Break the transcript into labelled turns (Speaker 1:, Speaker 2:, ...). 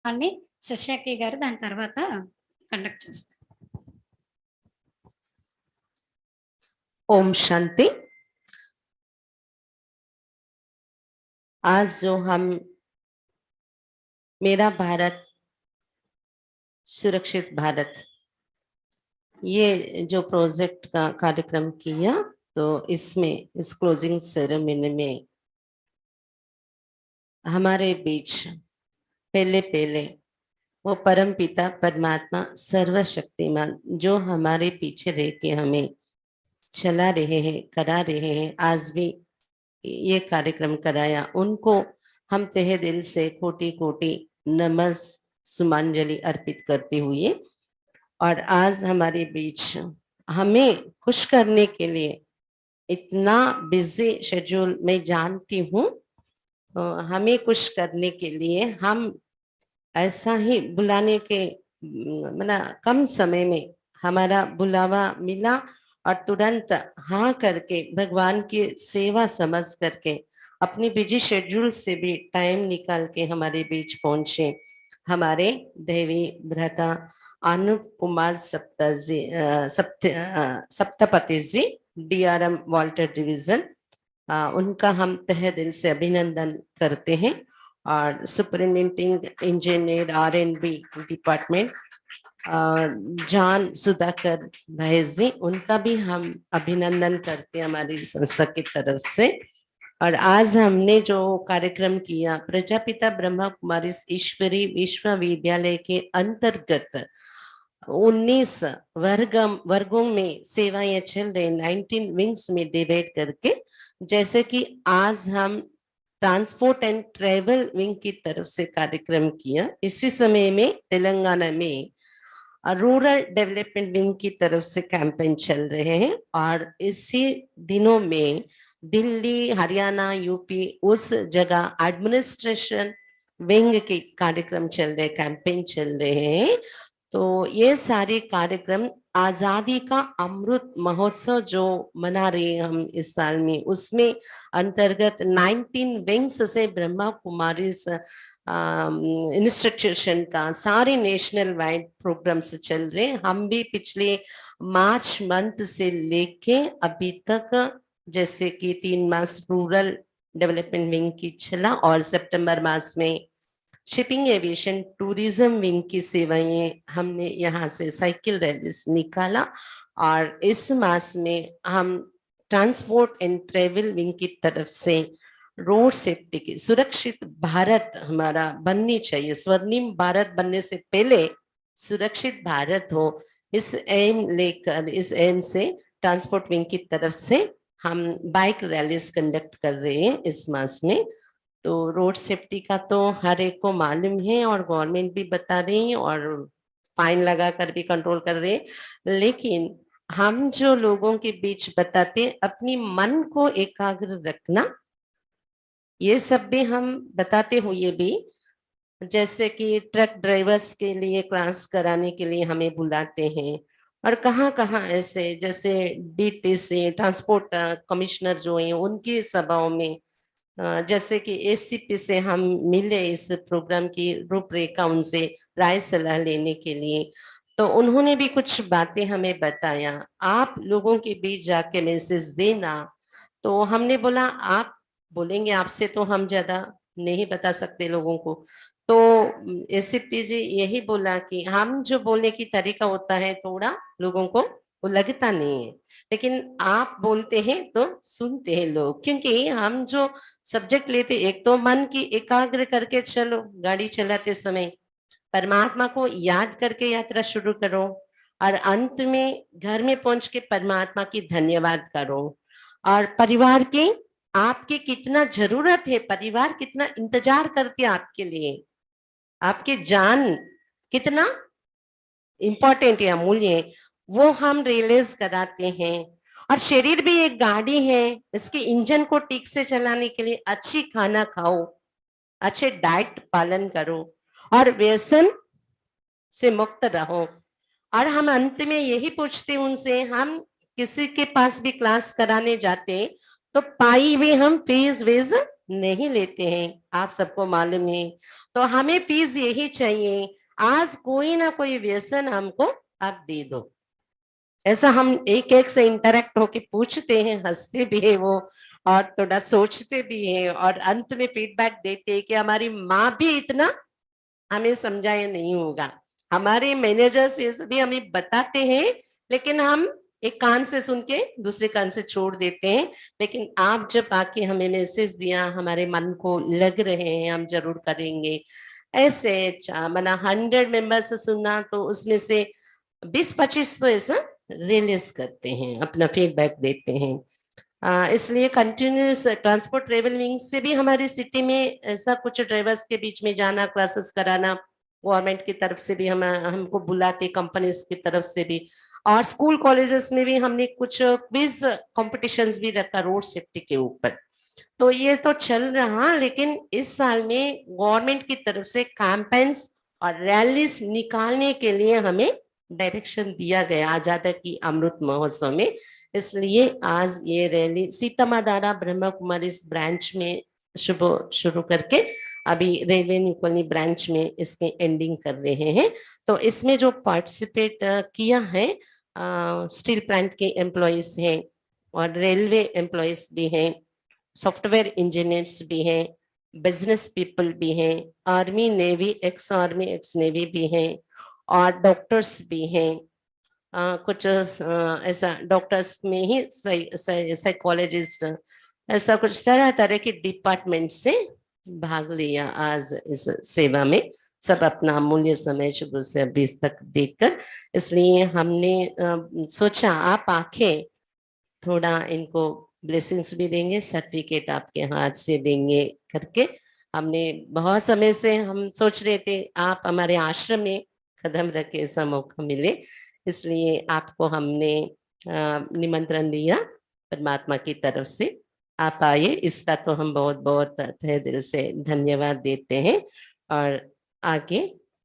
Speaker 1: అన్ని శశాకి గారు దాని తర్వాత కండక్ట్ చేస్తారు.
Speaker 2: ओम शांति। आज जो हम मेरा भारत सुरक्षित भारत ये जो प्रोजेक्ट का कार्यक्रम किया, तो इसमें इस क्लोजिंग सेरेमनी में हमारे बीच पहले वो परम पिता परमात्मा सर्वशक्तिमान जो हमारे पीछे रह के हमें चला रहे हैं, करा रहे हैं, आज भी ये कार्यक्रम कराया, उनको हम तहे दिल से कोटि कोटि नमस सुमांजलि अर्पित करते हुए, और आज हमारे बीच हमें खुश करने के लिए इतना बिजी शेड्यूल मैं जानती हूँ, हमें खुश करने के लिए हम ऐसा ही बुलाने के कम समय में हमारा बुलावा मिला और तुरंत हाँ करके भगवान की सेवा समझ करके अपनी बिजी शेड्यूल से भी टाइम निकाल के हमारे बीच पहुंचे हमारे देवी भ्राता अनूप कुमार सप्तपति जी DRM वाल्टर डिवीजन, उनका हम तहे दिल से अभिनंदन करते हैं। और सुपरिटेंडिंग इंजीनियर RNB डिपार्टमेंट जान सुधाकर भाई जी, उनका भी हम अभिनंदन करते हैं हमारी संस्था की तरफ से। और आज हमने जो कार्यक्रम किया प्रजापिता ब्रह्मा कुमारी ईश्वरी विश्वविद्यालय के अंतर्गत 19 वर्गों में सेवाएं चल रही, 19 विंग्स में डिवाइड करके, जैसे कि आज हम ट्रांसपोर्ट एंड ट्रेवल विंग की तरफ से कार्यक्रम किया। इसी समय में तेलंगाना में रूरल डेवलपमेंट विंग की तरफ से कैंपेन चल रहे हैं, और इसी दिनों में दिल्ली, हरियाणा, यूपी उस जगह एडमिनिस्ट्रेशन विंग के कार्यक्रम चल रहे, कैंपेन चल रहे हैं। तो ये सारे कार्यक्रम आजादी का अमृत महोत्सव जो मना रहे हैं हम इस साल में, उसमें अंतर्गत 19 विंग्स से ब्रह्मा कुमारी इंस्टीट्यूशन का सारे नेशनल वाइड प्रोग्राम्स चल रहे हैं। हम भी पिछले मार्च मंथ से लेके अभी तक, जैसे कि 3 मास रूरल डेवलपमेंट विंग की चला, और सितंबर मास में शिपिंग एविएशन टूरिज्म विंग की सेवाएं हमने यहाँ से साइकिल रैलीस निकाला, और इस मास में हम ट्रांसपोर्ट एंड ट्रेवल विंग की तरफ से रोड सेफ्टी की सुरक्षित भारत हमारा बननी चाहिए, स्वर्णिम भारत बनने से पहले सुरक्षित भारत हो, इस एम लेकर, इस एम से ट्रांसपोर्ट विंग की तरफ से हम बाइक रैलीज कंडक्ट कर रहे हैं इस मास में। तो रोड सेफ्टी का तो हर एक को मालूम है, और गवर्नमेंट भी बता रही है, और फाइन लगा कर भी कंट्रोल कर रहे हैं, लेकिन हम जो लोगों के बीच बताते अपनी मन को एकाग्र रखना, ये सब भी हम बताते हुए भी, जैसे कि ट्रक ड्राइवर्स के लिए क्लास कराने के लिए हमें बुलाते हैं, और कहाँ कहाँ ऐसे जैसे DTC ट्रांसपोर्ट कमिश्नर जो है उनकी सभाओं में, जैसे कि ACP से हम मिले इस प्रोग्राम की रूपरेखा उनसे राय सलाह लेने के लिए, तो उन्होंने भी कुछ बातें हमें बताया, आप लोगों के बीच जाके मैसेज देना। तो हमने बोला आप बोलेंगे, आपसे तो हम ज्यादा नहीं बता सकते लोगों को। तो ACP जी यही बोला कि हम जो बोलने की तरीका होता है थोड़ा लोगों को वो लगता नहीं है, लेकिन आप बोलते हैं तो सुनते हैं लोग, क्योंकि हम जो सब्जेक्ट लेते, एक तो मन की एकाग्र करके चलो, गाड़ी चलाते समय परमात्मा को याद करके यात्रा शुरू करो, और अंत में घर में पहुंच के परमात्मा की धन्यवाद करो, और परिवार की आपकी कितना जरूरत है, परिवार कितना इंतजार करते आपके लिए, आपकी जान कितना इंपॉर्टेंट है, अमूल्य है, वो हम रियलाइज कराते हैं। और शरीर भी एक गाड़ी है, इसके इंजन को ठीक से चलाने के लिए अच्छी खाना खाओ, अच्छे डाइट पालन करो, और व्यसन से मुक्त रहो। और हम अंत में यही पूछते उनसे, हम किसी के पास भी क्लास कराने जाते तो पाई हुई हम फीस वीज नहीं लेते हैं, आप सबको मालूम है। तो हमें फीस यही चाहिए, आज कोई ना कोई व्यसन हमको आप दे दो। ऐसा हम एक एक से इंटरेक्ट होके पूछते हैं, हंसते भी है वो और थोड़ा सोचते भी हैं, और अंत में फीडबैक देते हैं कि हमारी माँ भी इतना हमें समझाया नहीं होगा। हमारे मैनेजर्स ये सभी हमें बताते हैं, लेकिन हम एक कान से सुन के दूसरे कान से छोड़ देते हैं। लेकिन आप जब आके हमें मैसेज दिया, हमारे मन को लग रहे हैं, हम जरूर करेंगे। ऐसे मना 100 मेंबर्स से सुनना, तो उसमें से 20-25 तो ऐसा रिलीज करते हैं, अपना फीडबैक देते हैं। इसलिए कंटिन्यूस ट्रांसपोर्ट ट्रेवल विंग से भी हमारी सिटी में ऐसा कुछ ड्राइवर्स के बीच में जाना, क्लासेस कराना, गवर्नमेंट की तरफ से भी हम हमको बुलाते, कंपनीज की तरफ से भी, और स्कूल कॉलेजेस में भी हमने कुछ क्विज कॉम्पिटिशन्स भी रखा रोड सेफ्टी के ऊपर। तो ये तो चल रहा, लेकिन इस साल में गवर्नमेंट की तरफ से कैंपेन्स और रैलीज निकालने के लिए हमें डायरेक्शन दिया गया आजादी की अमृत महोत्सव में। इसलिए आज ये रैली सीतामादारा ब्रह्मा कुमारी ब्रांच में शुरू करके अभी रेलवे कॉलोनी ब्रांच में इसके एंडिंग कर रहे हैं। तो इसमें जो पार्टिसिपेट किया है, स्टील प्लांट के एम्प्लॉयज हैं और रेलवे एम्प्लॉयज भी हैं, सॉफ्टवेयर इंजीनियर्स भी हैं, बिजनेस पीपल भी हैं, आर्मी नेवी एक्स नेवी भी हैं, और डॉक्टर्स भी हैं। कुछ ऐसा डॉक्टर्स में ही साइकोलॉजिस्ट, ऐसा कुछ तरह तरह के डिपार्टमेंट से भाग लिया आज इस सेवा में। सब अपना अमूल्य समय शुरू से अभी तक देकर, इसलिए हमने सोचा आप आके थोड़ा इनको ब्लेसिंग्स भी देंगे, सर्टिफिकेट आपके हाथ से देंगे करके। हमने बहुत समय से हम सोच रहे थे आप हमारे आश्रम में कदम रखे, ऐसा मौका मिले, इसलिए आपको हमने निमंत्रण दिया परमात्मा की तरफ से। आप आइए, इसका तो हम बहुत बहुत तहे दिल से धन्यवाद देते हैं। और आगे